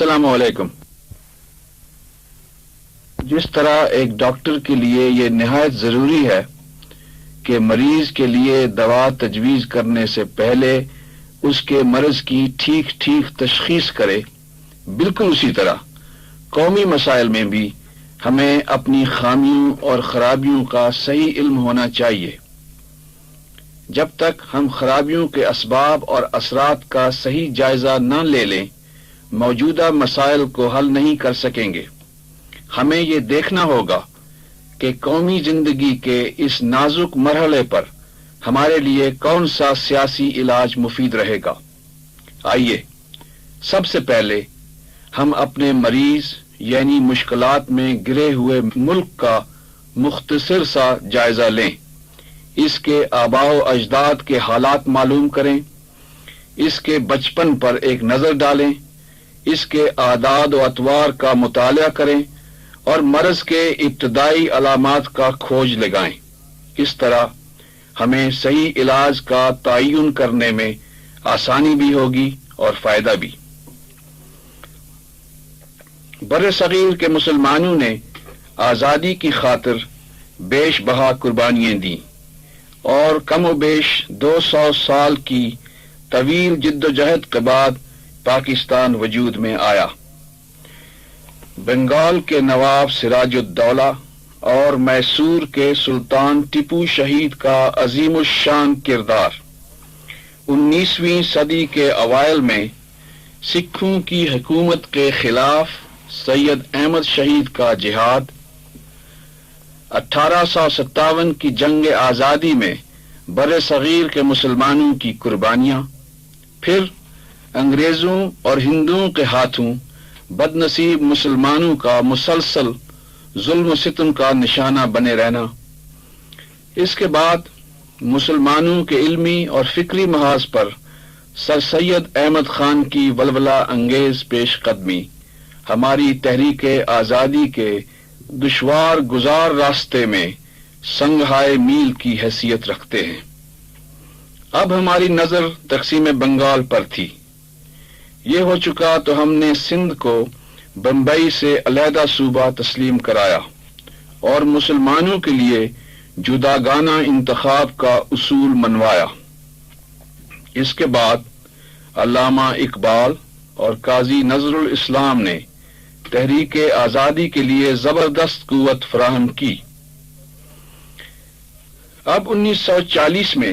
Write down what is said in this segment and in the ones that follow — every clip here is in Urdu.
السلام علیکم۔ جس طرح ایک ڈاکٹر کے لیے یہ نہایت ضروری ہے کہ مریض کے لیے دوا تجویز کرنے سے پہلے اس کے مرض کی ٹھیک تشخیص کرے، بالکل اسی طرح قومی مسائل میں بھی ہمیں اپنی خامیوں اور خرابیوں کا صحیح علم ہونا چاہیے۔ جب تک ہم خرابیوں کے اسباب اور اثرات کا صحیح جائزہ نہ لے لیں، موجودہ مسائل کو حل نہیں کر سکیں گے۔ ہمیں یہ دیکھنا ہوگا کہ قومی زندگی کے اس نازک مرحلے پر ہمارے لیے کون سا سیاسی علاج مفید رہے گا۔ آئیے سب سے پہلے ہم اپنے مریض یعنی مشکلات میں گرے ہوئے ملک کا مختصر سا جائزہ لیں، اس کے آباء و اجداد کے حالات معلوم کریں، اس کے بچپن پر ایک نظر ڈالیں، اس کے اعداد و اطوار کا مطالعہ کریں اور مرض کے ابتدائی علامات کا کھوج لگائیں۔ اس طرح ہمیں صحیح علاج کا تعین کرنے میں آسانی بھی ہوگی اور فائدہ بھی۔ بر صغیر کے مسلمانوں نے آزادی کی خاطر بیش بہا قربانیاں دیں اور کم و بیش 200 سال کی طویل جد و جہد کے بعد پاکستان وجود میں آیا۔ بنگال کے نواب سراج الدولہ اور میسور کے سلطان ٹیپو شہید کا عظیم الشان کردار، 19ویں صدی کے اوائل میں سکھوں کی حکومت کے خلاف سید احمد شہید کا جہاد، 1857 کی جنگ آزادی میں بر صغیر کے مسلمانوں کی قربانیاں، پھر انگریزوں اور ہندوؤں کے ہاتھوں بد نصیب مسلمانوں کا مسلسل ظلم و ستم کا نشانہ بنے رہنا، اس کے بعد مسلمانوں کے علمی اور فکری محاذ پر سر سید احمد خان کی ولولہ انگیز پیش قدمی ہماری تحریک آزادی کے دشوار گزار راستے میں سنگھائے میل کی حیثیت رکھتے ہیں۔ اب ہماری نظر تقسیم بنگال پر تھی۔ یہ ہو چکا تو ہم نے سندھ کو بمبئی سے علیحدہ صوبہ تسلیم کرایا اور مسلمانوں کے لیے جداگانہ انتخاب کا اصول منوایا۔ اس کے بعد علامہ اقبال اور قاضی نظر الاسلام نے تحریک آزادی کے لیے زبردست قوت فراہم کی۔ اب 1940 میں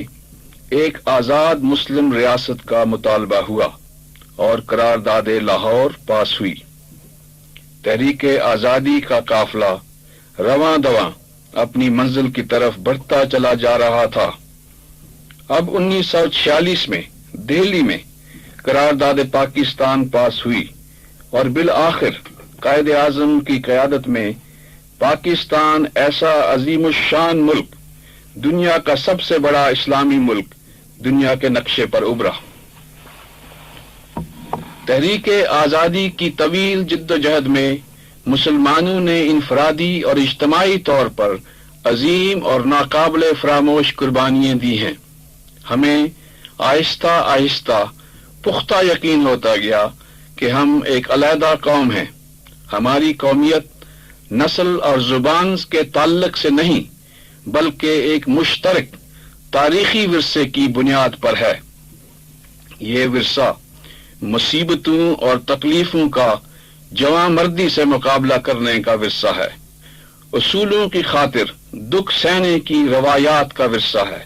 ایک آزاد مسلم ریاست کا مطالبہ ہوا اور قرارداد لاہور پاس ہوئی۔ تحریک آزادی کا قافلہ رواں دواں اپنی منزل کی طرف بڑھتا چلا جا رہا تھا۔ اب 1946 میں دہلی میں قرارداد پاکستان پاس ہوئی اور بالآخر قائد اعظم کی قیادت میں پاکستان ایسا عظیم الشان ملک، دنیا کا سب سے بڑا اسلامی ملک، دنیا کے نقشے پر ابھرا۔ تحریک آزادی کی طویل جد و جہد میں مسلمانوں نے انفرادی اور اجتماعی طور پر عظیم اور ناقابل فراموش قربانیاں دی ہیں۔ ہمیں آہستہ آہستہ پختہ یقین ہوتا گیا کہ ہم ایک علیحدہ قوم ہیں۔ ہماری قومیت نسل اور زبان کے تعلق سے نہیں بلکہ ایک مشترک تاریخی ورثے کی بنیاد پر ہے۔ یہ ورثہ مصیبتوں اور تکلیفوں کا جواں مردی سے مقابلہ کرنے کا ورثہ ہے، اصولوں کی خاطر دکھ سہنے کی روایات کا ورثہ ہے،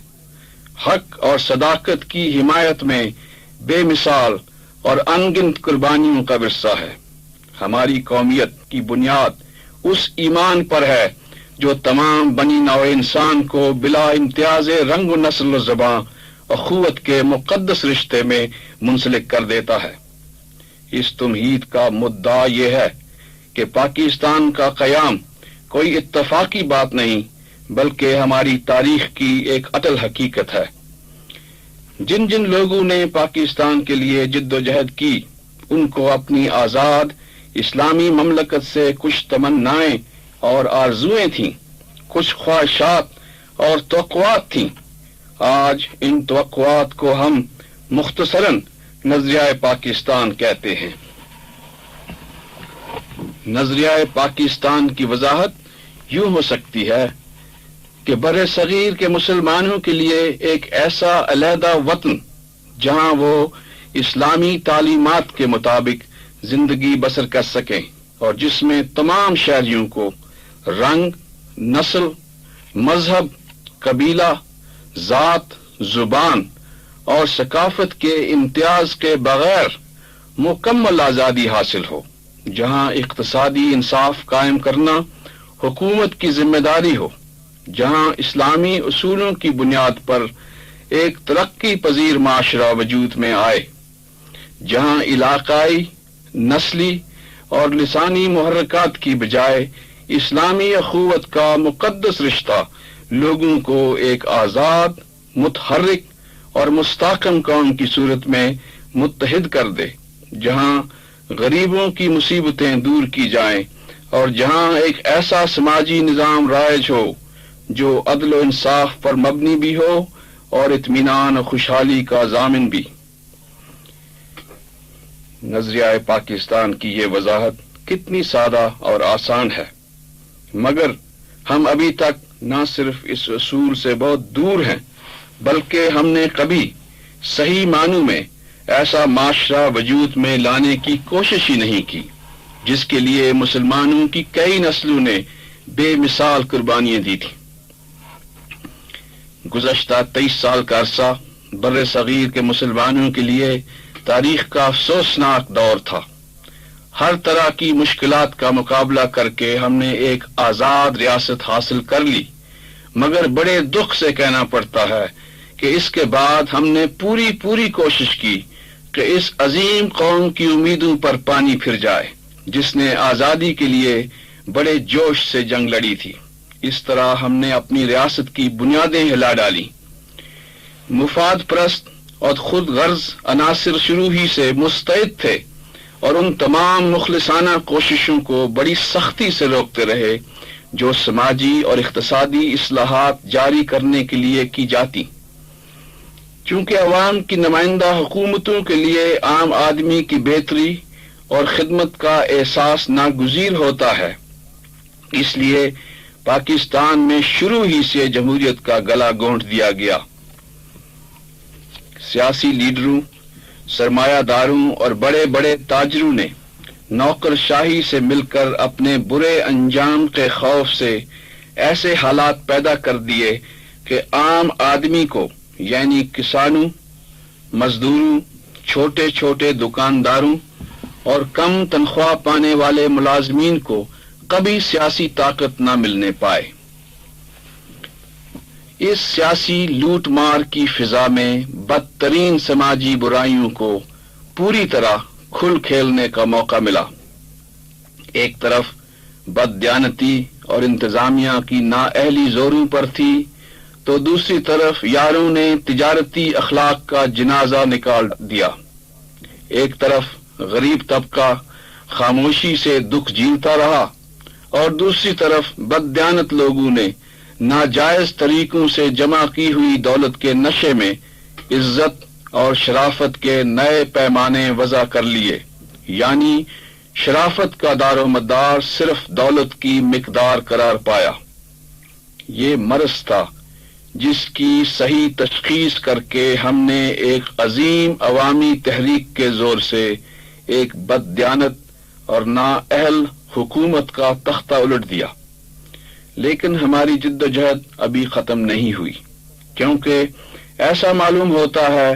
حق اور صداقت کی حمایت میں بے مثال اور انگنت قربانیوں کا ورثہ ہے۔ ہماری قومیت کی بنیاد اس ایمان پر ہے جو تمام بنی نوع انسان کو بلا امتیاز رنگ و نسل و زباں اخوت کے مقدس رشتے میں منسلک کر دیتا ہے۔ اس تمہید کا مدعا یہ ہے کہ پاکستان کا قیام کوئی اتفاقی بات نہیں بلکہ ہماری تاریخ کی ایک اٹل حقیقت ہے۔ جن جن لوگوں نے پاکستان کے لیے جد و جہد کی، ان کو اپنی آزاد اسلامی مملکت سے کچھ تمنائیں اور آرزوئیں تھیں، کچھ خواہشات اور توقعات تھیں۔ آج ان توقعات کو ہم مختصراً نظریہ پاکستان کہتے ہیں۔ نظریہ پاکستان کی وضاحت یوں ہو سکتی ہے کہ بر صغیر کے مسلمانوں کے لیے ایک ایسا علیحدہ وطن جہاں وہ اسلامی تعلیمات کے مطابق زندگی بسر کر سکیں اور جس میں تمام شہریوں کو رنگ، نسل، مذہب، قبیلہ، ذات، زبان اور ثقافت کے امتیاز کے بغیر مکمل آزادی حاصل ہو، جہاں اقتصادی انصاف قائم کرنا حکومت کی ذمہ داری ہو، جہاں اسلامی اصولوں کی بنیاد پر ایک ترقی پذیر معاشرہ وجود میں آئے، جہاں علاقائی، نسلی اور لسانی محرکات کی بجائے اسلامی اخوت کا مقدس رشتہ لوگوں کو ایک آزاد، متحرک اور مستحکم قوم کی صورت میں متحد کر دے، جہاں غریبوں کی مصیبتیں دور کی جائیں اور جہاں ایک ایسا سماجی نظام رائج ہو جو عدل و انصاف پر مبنی بھی ہو اور اطمینان و خوشحالی کا ضامن بھی۔ نظریہ پاکستان کی یہ وضاحت کتنی سادہ اور آسان ہے، مگر ہم ابھی تک نہ صرف اس اصول سے بہت دور ہیں بلکہ ہم نے کبھی صحیح معنوں میں ایسا معاشرہ وجود میں لانے کی کوشش ہی نہیں کی جس کے لیے مسلمانوں کی کئی نسلوں نے بے مثال قربانیاں دی تھیں۔ گزشتہ 23 سال کا عرصہ بر صغیر کے مسلمانوں کے لیے تاریخ کا افسوسناک دور تھا۔ ہر طرح کی مشکلات کا مقابلہ کر کے ہم نے ایک آزاد ریاست حاصل کر لی، مگر بڑے دکھ سے کہنا پڑتا ہے کہ اس کے بعد ہم نے پوری کوشش کی کہ اس عظیم قوم کی امیدوں پر پانی پھر جائے جس نے آزادی کے لیے بڑے جوش سے جنگ لڑی تھی۔ اس طرح ہم نے اپنی ریاست کی بنیادیں ہلا ڈالی۔ مفاد پرست اور خود غرض عناصر شروع ہی سے مستعد تھے اور ان تمام مخلصانہ کوششوں کو بڑی سختی سے روکتے رہے جو سماجی اور اقتصادی اصلاحات جاری کرنے کے لیے کی جاتی۔ چونکہ عوام کی نمائندہ حکومتوں کے لیے عام آدمی کی بہتری اور خدمت کا احساس ناگزیر ہوتا ہے، اس لیے پاکستان میں شروع ہی سے جمہوریت کا گلا گھونٹ دیا گیا۔ سیاسی لیڈروں، سرمایہ داروں اور بڑے بڑے تاجروں نے نوکر شاہی سے مل کر اپنے برے انجام کے خوف سے ایسے حالات پیدا کر دیے کہ عام آدمی کو یعنی کسانوں، مزدوروں، چھوٹے چھوٹے دکانداروں اور کم تنخواہ پانے والے ملازمین کو کبھی سیاسی طاقت نہ ملنے پائے۔ اس سیاسی لوٹ مار کی فضا میں بدترین سماجی برائیوں کو پوری طرح کھل کھیلنے کا موقع ملا۔ ایک طرف بددیانتی اور انتظامیہ کی نااہلی زوروں پر تھی تو دوسری طرف یاروں نے تجارتی اخلاق کا جنازہ نکال دیا۔ ایک طرف غریب طبقہ خاموشی سے دکھ جھیلتا رہا اور دوسری طرف بددیانت لوگوں نے ناجائز طریقوں سے جمع کی ہوئی دولت کے نشے میں عزت اور شرافت کے نئے پیمانے وضع کر لیے، یعنی شرافت کا دار و مدار صرف دولت کی مقدار قرار پایا۔ یہ مرض تھا جس کی صحیح تشخیص کر کے ہم نے ایک عظیم عوامی تحریک کے زور سے ایک بددیانت اور نااہل حکومت کا تختہ الٹ دیا۔ لیکن ہماری جد و جہد ابھی ختم نہیں ہوئی، کیونکہ ایسا معلوم ہوتا ہے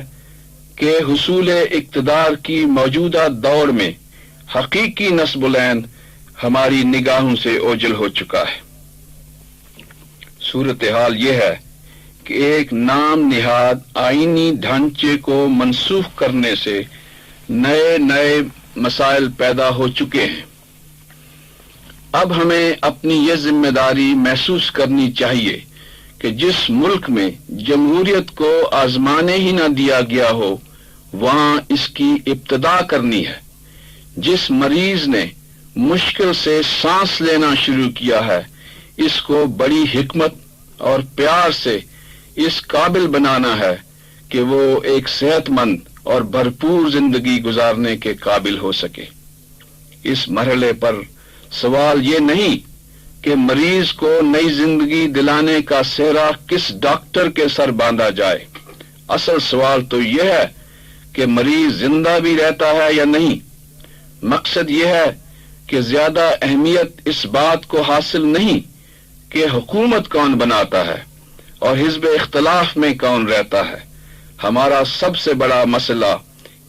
کہ حصول اقتدار کی موجودہ دور میں حقیقی نصب العین ہماری نگاہوں سے اوجھل ہو چکا ہے۔ صورتحال یہ ہے کہ ایک نام نہاد آئینی ڈھانچے کو منسوخ کرنے سے نئے مسائل پیدا ہو چکے ہیں۔ اب ہمیں اپنی یہ ذمہ داری محسوس کرنی چاہیے کہ جس ملک میں جمہوریت کو آزمانے ہی نہ دیا گیا ہو وہاں اس کی ابتدا کرنی ہے۔ جس مریض نے مشکل سے سانس لینا شروع کیا ہے اس کو بڑی حکمت اور پیار سے اس قابل بنانا ہے کہ وہ ایک صحت مند اور بھرپور زندگی گزارنے کے قابل ہو سکے۔ اس مرحلے پر سوال یہ نہیں کہ مریض کو نئی زندگی دلانے کا سہرا کس ڈاکٹر کے سر باندھا جائے، اصل سوال تو یہ ہے کہ مریض زندہ بھی رہتا ہے یا نہیں۔ مقصد یہ ہے کہ زیادہ اہمیت اس بات کو حاصل نہیں کہ حکومت کون بناتا ہے اور حزب اختلاف میں کون رہتا ہے۔ ہمارا سب سے بڑا مسئلہ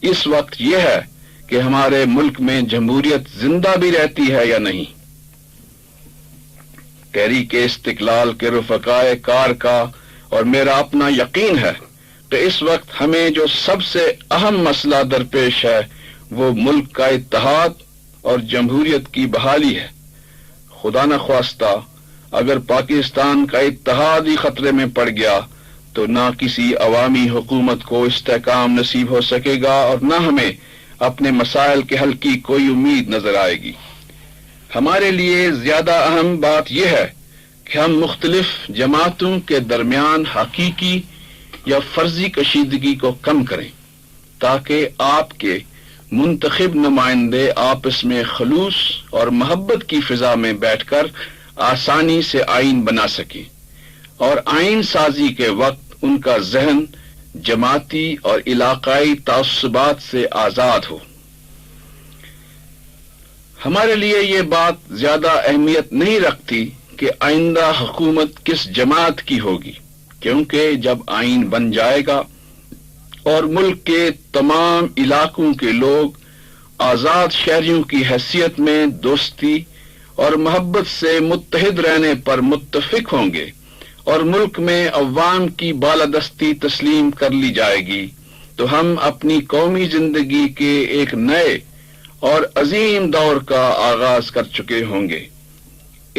اس وقت یہ ہے کہ ہمارے ملک میں جمہوریت زندہ بھی رہتی ہے یا نہیں۔ تحریک استقلال کے رفقائے کار کا اور میرا اپنا یقین ہے کہ اس وقت ہمیں جو سب سے اہم مسئلہ درپیش ہے وہ ملک کا اتحاد اور جمہوریت کی بحالی ہے۔ خدا نخواستہ اگر پاکستان کا اتحاد ہی خطرے میں پڑ گیا تو نہ کسی عوامی حکومت کو استحکام نصیب ہو سکے گا اور نہ ہمیں اپنے مسائل کے حل کی کوئی امید نظر آئے گی۔ ہمارے لیے زیادہ اہم بات یہ ہے کہ ہم مختلف جماعتوں کے درمیان حقیقی یا فرضی کشیدگی کو کم کریں تاکہ آپ کے منتخب نمائندے آپس میں خلوص اور محبت کی فضا میں بیٹھ کر آسانی سے آئین بنا سکیں اور آئین سازی کے وقت ان کا ذہن جماعتی اور علاقائی تعصبات سے آزاد ہو۔ ہمارے لیے یہ بات زیادہ اہمیت نہیں رکھتی کہ آئندہ حکومت کس جماعت کی ہوگی، کیونکہ جب آئین بن جائے گا اور ملک کے تمام علاقوں کے لوگ آزاد شہریوں کی حیثیت میں دوستی اور محبت سے متحد رہنے پر متفق ہوں گے اور ملک میں عوام کی بالادستی تسلیم کر لی جائے گی، تو ہم اپنی قومی زندگی کے ایک نئے اور عظیم دور کا آغاز کر چکے ہوں گے۔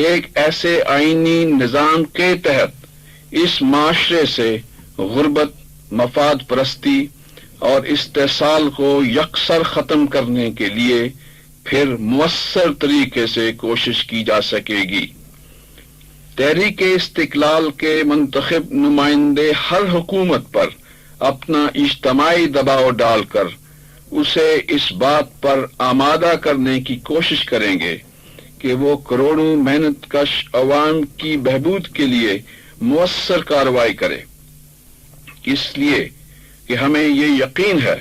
ایک ایسے آئینی نظام کے تحت اس معاشرے سے غربت، مفاد پرستی اور استحصال کو یکسر ختم کرنے کے لیے پھر مؤثر طریقے سے کوشش کی جا سکے گی۔ تحریک استقلال کے منتخب نمائندے ہر حکومت پر اپنا اجتماعی دباؤ ڈال کر اسے اس بات پر آمادہ کرنے کی کوشش کریں گے کہ وہ کروڑوں محنت کش عوام کی بہبود کے لیے مؤثر کارروائی کرے، اس لیے کہ ہمیں یہ یقین ہے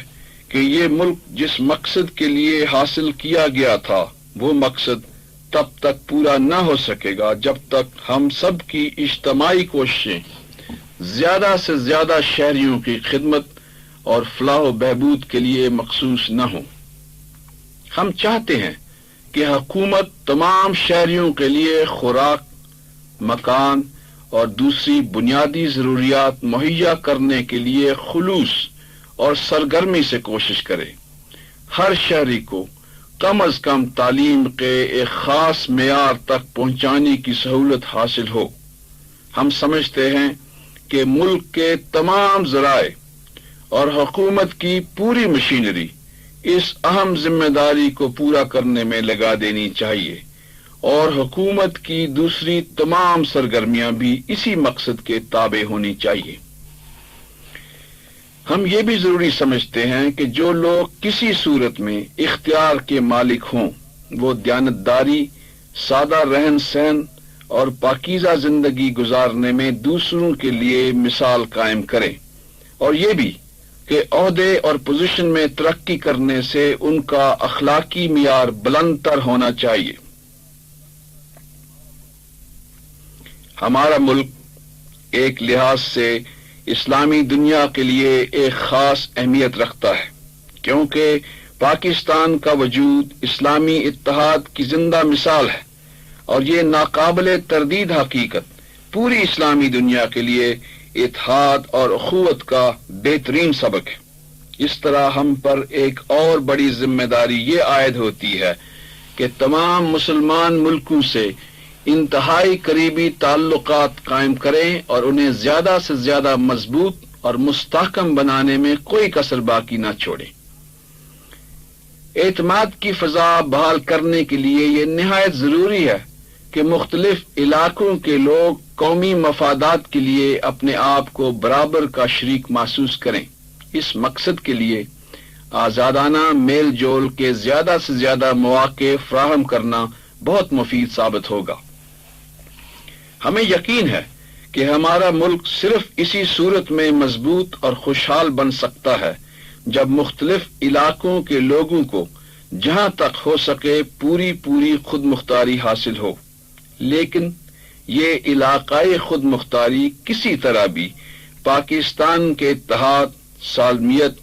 کہ یہ ملک جس مقصد کے لیے حاصل کیا گیا تھا وہ مقصد تب تک پورا نہ ہو سکے گا جب تک ہم سب کی اجتماعی کوششیں زیادہ سے زیادہ شہریوں کی خدمت اور فلاح و بہبود کے لیے مخصوص نہ ہوں۔ ہم چاہتے ہیں کہ حکومت تمام شہریوں کے لیے خوراک، مکان اور دوسری بنیادی ضروریات مہیا کرنے کے لیے خلوص اور سرگرمی سے کوشش کرے۔ ہر شہری کو کم از کم تعلیم کے ایک خاص معیار تک پہنچانے کی سہولت حاصل ہو۔ ہم سمجھتے ہیں کہ ملک کے تمام ذرائع اور حکومت کی پوری مشینری اس اہم ذمہ داری کو پورا کرنے میں لگا دینی چاہیے اور حکومت کی دوسری تمام سرگرمیاں بھی اسی مقصد کے تابع ہونی چاہیے۔ ہم یہ بھی ضروری سمجھتے ہیں کہ جو لوگ کسی صورت میں اختیار کے مالک ہوں وہ دیانتداری، سادہ رہن سہن اور پاکیزہ زندگی گزارنے میں دوسروں کے لیے مثال قائم کریں، اور یہ بھی کہ عہدے اور پوزیشن میں ترقی کرنے سے ان کا اخلاقی معیار بلند تر ہونا چاہیے۔ ہمارا ملک ایک لحاظ سے اسلامی دنیا کے لیے ایک خاص اہمیت رکھتا ہے، کیونکہ پاکستان کا وجود اسلامی اتحاد کی زندہ مثال ہے، اور یہ ناقابل تردید حقیقت پوری اسلامی دنیا کے لیے اتحاد اور اخوت کا بہترین سبق ہے۔ اس طرح ہم پر ایک اور بڑی ذمہ داری یہ عائد ہوتی ہے کہ تمام مسلمان ملکوں سے انتہائی قریبی تعلقات قائم کریں اور انہیں زیادہ سے زیادہ مضبوط اور مستحکم بنانے میں کوئی کسر باقی نہ چھوڑیں۔ اعتماد کی فضا بحال کرنے کے لیے یہ نہایت ضروری ہے کہ مختلف علاقوں کے لوگ قومی مفادات کے لیے اپنے آپ کو برابر کا شریک محسوس کریں۔ اس مقصد کے لیے آزادانہ میل جول کے زیادہ سے زیادہ مواقع فراہم کرنا بہت مفید ثابت ہوگا۔ ہمیں یقین ہے کہ ہمارا ملک صرف اسی صورت میں مضبوط اور خوشحال بن سکتا ہے جب مختلف علاقوں کے لوگوں کو جہاں تک ہو سکے پوری خود مختاری حاصل ہو، لیکن یہ علاقائی خود مختاری کسی طرح بھی پاکستان کے اتحاد، سالمیت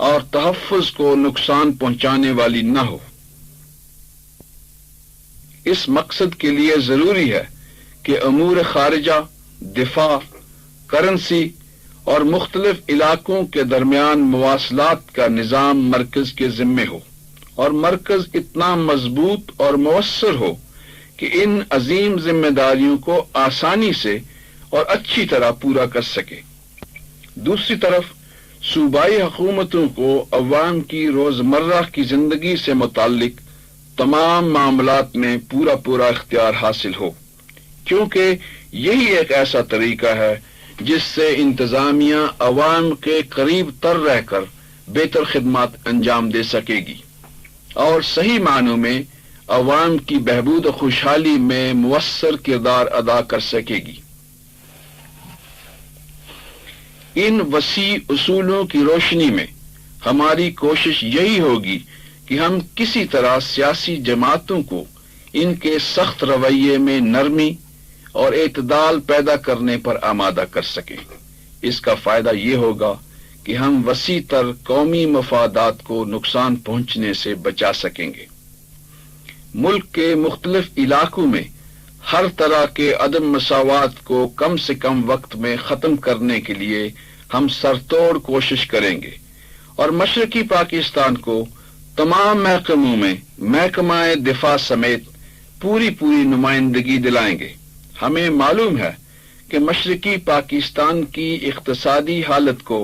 اور تحفظ کو نقصان پہنچانے والی نہ ہو۔ اس مقصد کے لیے ضروری ہے کہ امور خارجہ، دفاع، کرنسی اور مختلف علاقوں کے درمیان مواصلات کا نظام مرکز کے ذمے ہو، اور مرکز اتنا مضبوط اور مؤثر ہو کہ ان عظیم ذمہ داریوں کو آسانی سے اور اچھی طرح پورا کر سکے۔ دوسری طرف صوبائی حکومتوں کو عوام کی روزمرہ کی زندگی سے متعلق تمام معاملات میں پورا اختیار حاصل ہو، کیونکہ یہی ایک ایسا طریقہ ہے جس سے انتظامیہ عوام کے قریب تر رہ کر بہتر خدمات انجام دے سکے گی اور صحیح معنوں میں عوام کی بہبود و خوشحالی میں مؤثر کردار ادا کر سکے گی۔ ان وسیع اصولوں کی روشنی میں ہماری کوشش یہی ہوگی کہ ہم کسی طرح سیاسی جماعتوں کو ان کے سخت رویے میں نرمی اور اعتدال پیدا کرنے پر آمادہ کر سکیں۔ اس کا فائدہ یہ ہوگا کہ ہم وسیع تر قومی مفادات کو نقصان پہنچنے سے بچا سکیں گے۔ ملک کے مختلف علاقوں میں ہر طرح کے عدم مساوات کو کم سے کم وقت میں ختم کرنے کے لیے ہم سرتوڑ کوشش کریں گے، اور مشرقی پاکستان کو تمام محکموں میں محکمہ دفاع سمیت پوری نمائندگی دلائیں گے۔ ہمیں معلوم ہے کہ مشرقی پاکستان کی اقتصادی حالت کو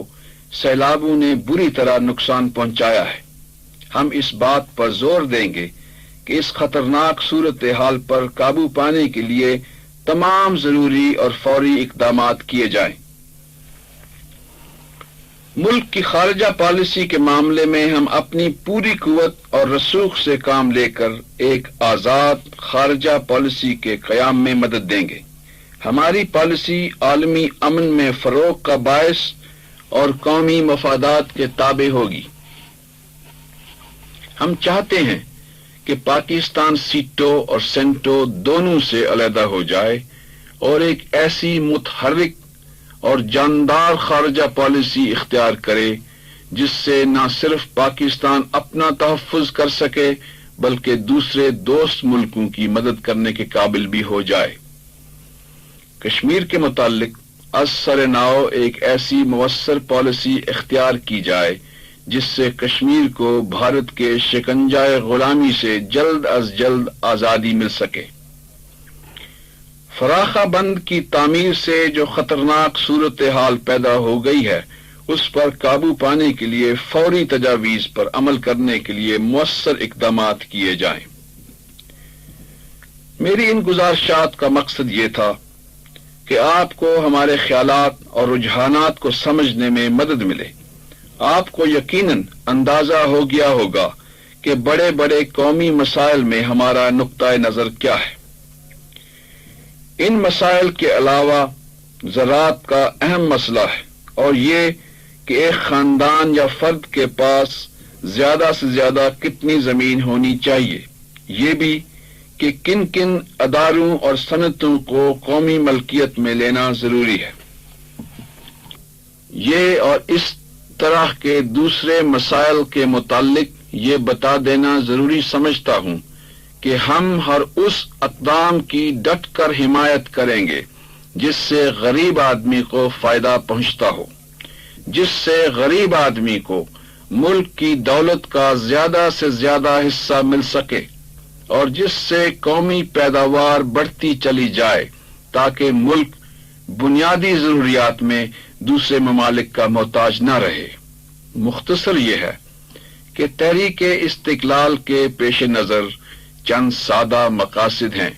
سیلابوں نے بری طرح نقصان پہنچایا ہے۔ ہم اس بات پر زور دیں گے کہ اس خطرناک صورتحال پر قابو پانے کے لیے تمام ضروری اور فوری اقدامات کیے جائیں۔ ملک کی خارجہ پالیسی کے معاملے میں ہم اپنی پوری قوت اور رسوخ سے کام لے کر ایک آزاد خارجہ پالیسی کے قیام میں مدد دیں گے۔ ہماری پالیسی عالمی امن میں فروغ کا باعث اور قومی مفادات کے تابع ہوگی۔ ہم چاہتے ہیں کہ پاکستان سیٹوں اور سینٹوں دونوں سے علیحدہ ہو جائے اور ایک ایسی متحرک اور جاندار خارجہ پالیسی اختیار کرے جس سے نہ صرف پاکستان اپنا تحفظ کر سکے بلکہ دوسرے دوست ملکوں کی مدد کرنے کے قابل بھی ہو جائے۔ کشمیر کے متعلق از سر نو ایک ایسی مؤثر پالیسی اختیار کی جائے جس سے کشمیر کو بھارت کے شکنجہ غلامی سے جلد از جلد آزادی مل سکے۔ فراخہ بند کی تعمیر سے جو خطرناک صورتحال پیدا ہو گئی ہے اس پر قابو پانے کے لیے فوری تجاویز پر عمل کرنے کے لیے مؤثر اقدامات کیے جائیں۔ میری ان گزارشات کا مقصد یہ تھا کہ آپ کو ہمارے خیالات اور رجحانات کو سمجھنے میں مدد ملے۔ آپ کو یقیناً اندازہ ہو گیا ہوگا کہ بڑے بڑے قومی مسائل میں ہمارا نقطہ نظر کیا ہے۔ ان مسائل کے علاوہ زراعت کا اہم مسئلہ ہے، اور یہ کہ ایک خاندان یا فرد کے پاس زیادہ سے زیادہ کتنی زمین ہونی چاہیے، یہ بھی کہ کن کن اداروں اور صنعتوں کو قومی ملکیت میں لینا ضروری ہے۔ یہ اور اس طرح کے دوسرے مسائل کے متعلق یہ بتا دینا ضروری سمجھتا ہوں کہ ہم ہر اس اقدام کی ڈٹ کر حمایت کریں گے جس سے غریب آدمی کو فائدہ پہنچتا ہو، جس سے غریب آدمی کو ملک کی دولت کا زیادہ سے زیادہ حصہ مل سکے، اور جس سے قومی پیداوار بڑھتی چلی جائے تاکہ ملک بنیادی ضروریات میں دوسرے ممالک کا محتاج نہ رہے۔ مختصر یہ ہے کہ تحریک استقلال کے پیش نظر چند سادہ مقاصد ہیں،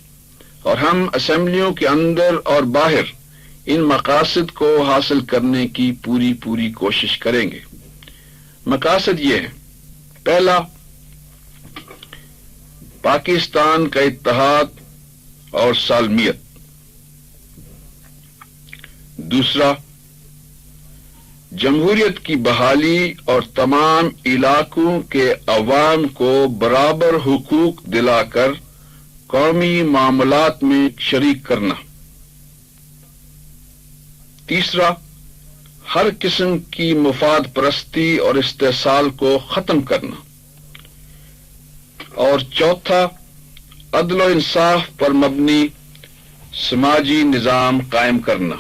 اور ہم اسمبلیوں کے اندر اور باہر ان مقاصد کو حاصل کرنے کی پوری کوشش کریں گے۔ مقاصد یہ ہیں: پہلا، پاکستان کا اتحاد اور سالمیت. دوسرا، جمہوریت کی بحالی اور تمام علاقوں کے عوام کو برابر حقوق دلا کر قومی معاملات میں شریک کرنا. تیسرا، ہر قسم کی مفاد پرستی اور استحصال کو ختم کرنا. اور چوتھا، عدل و انصاف پر مبنی سماجی نظام قائم کرنا.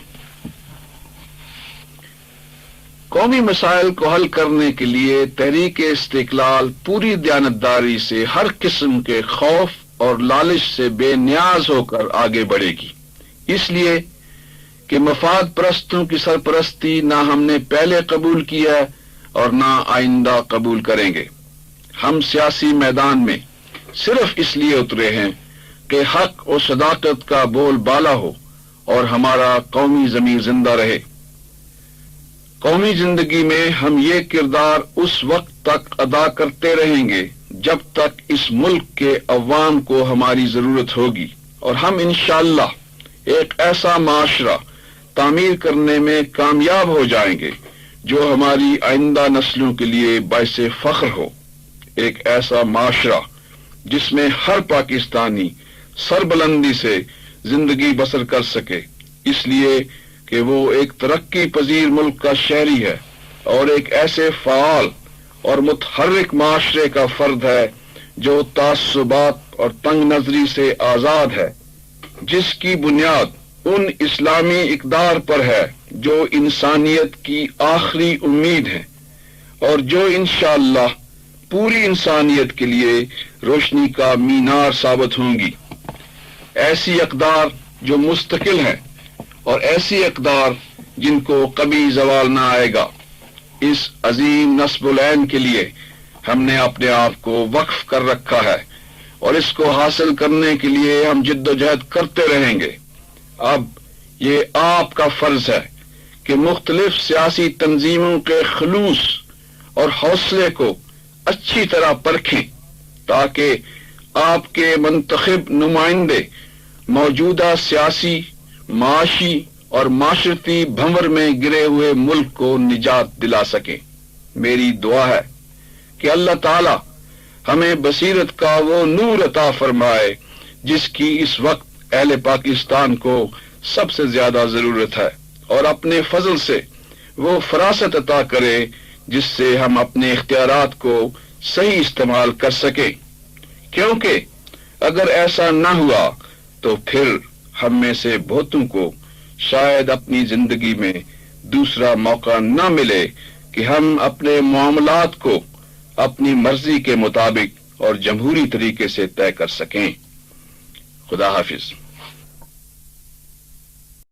قومی مسائل کو حل کرنے کے لیے تحریک استقلال پوری دیانتداری سے ہر قسم کے خوف اور لالچ سے بے نیاز ہو کر آگے بڑھے گی، اس لیے کہ مفاد پرستوں کی سرپرستی نہ ہم نے پہلے قبول کی ہے اور نہ آئندہ قبول کریں گے. ہم سیاسی میدان میں صرف اس لیے اترے ہیں کہ حق و صداقت کا بول بالا ہو اور ہمارا قومی ضمیر زندہ رہے. قومی زندگی میں ہم یہ کردار اس وقت تک ادا کرتے رہیں گے جب تک اس ملک کے عوام کو ہماری ضرورت ہوگی، اور ہم انشاءاللہ ایک ایسا معاشرہ تعمیر کرنے میں کامیاب ہو جائیں گے جو ہماری آئندہ نسلوں کے لیے باعث فخر ہو. ایک ایسا معاشرہ جس میں ہر پاکستانی سربلندی سے زندگی بسر کر سکے، اس لیے کہ وہ ایک ترقی پذیر ملک کا شہری ہے اور ایک ایسے فعال اور متحرک معاشرے کا فرد ہے جو تعصبات اور تنگ نظری سے آزاد ہے، جس کی بنیاد ان اسلامی اقدار پر ہے جو انسانیت کی آخری امید ہے اور جو انشاءاللہ پوری انسانیت کے لیے روشنی کا مینار ثابت ہوں گی. ایسی اقدار جو مستقل ہیں اور ایسی اقدار جن کو کبھی زوال نہ آئے گا. اس عظیم نصب العین کے لیے ہم نے اپنے آپ کو وقف کر رکھا ہے اور اس کو حاصل کرنے کے لیے ہم جد و جہد کرتے رہیں گے. اب یہ آپ کا فرض ہے کہ مختلف سیاسی تنظیموں کے خلوص اور حوصلے کو اچھی طرح پرکھیں تاکہ آپ کے منتخب نمائندے موجودہ سیاسی، معاشی اور معاشرتی بھنور میں گرے ہوئے ملک کو نجات دلا سکیں. میری دعا ہے کہ اللہ تعالی ہمیں بصیرت کا وہ نور عطا فرمائے جس کی اس وقت اہل پاکستان کو سب سے زیادہ ضرورت ہے، اور اپنے فضل سے وہ فراست عطا کرے جس سے ہم اپنے اختیارات کو صحیح استعمال کر سکیں. کیونکہ اگر ایسا نہ ہوا تو پھر ہم میں سے بہتوں کو شاید اپنی زندگی میں دوسرا موقع نہ ملے کہ ہم اپنے معاملات کو اپنی مرضی کے مطابق اور جمہوری طریقے سے طے کر سکیں. خدا حافظ.